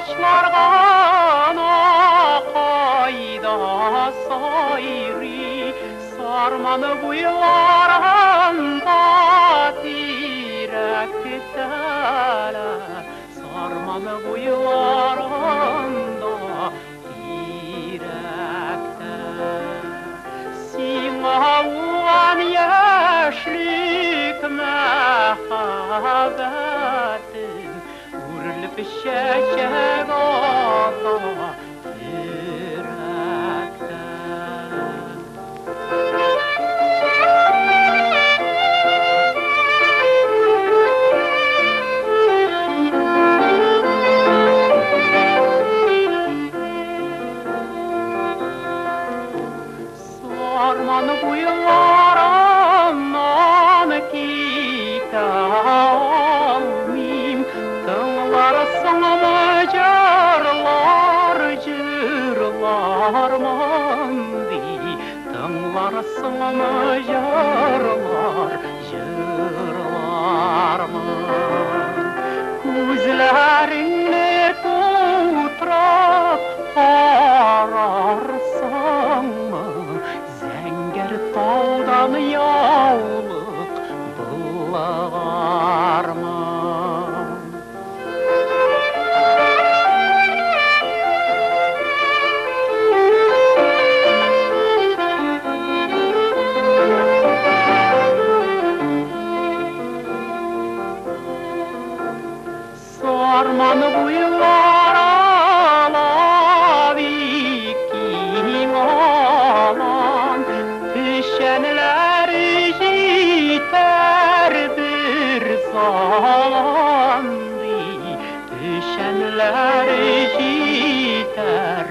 ağaçlar bana kayda sayri sarmanı buylarında direk teler sarmanı buylarında direkte sina ulan yaşlık mehabetin uğurlup şeşek ata direkte. Sarmanı buylarından kitabim tınlarsın cırlar cırlar mandi tınlarsın cırlar cırlar mandi gözlerini tutrap ararsan mı Zenger tağdan yağlık bulvar mı? Sarmanı buylar alavi kim alan düşenler jiter bir zalandi düşenler jiter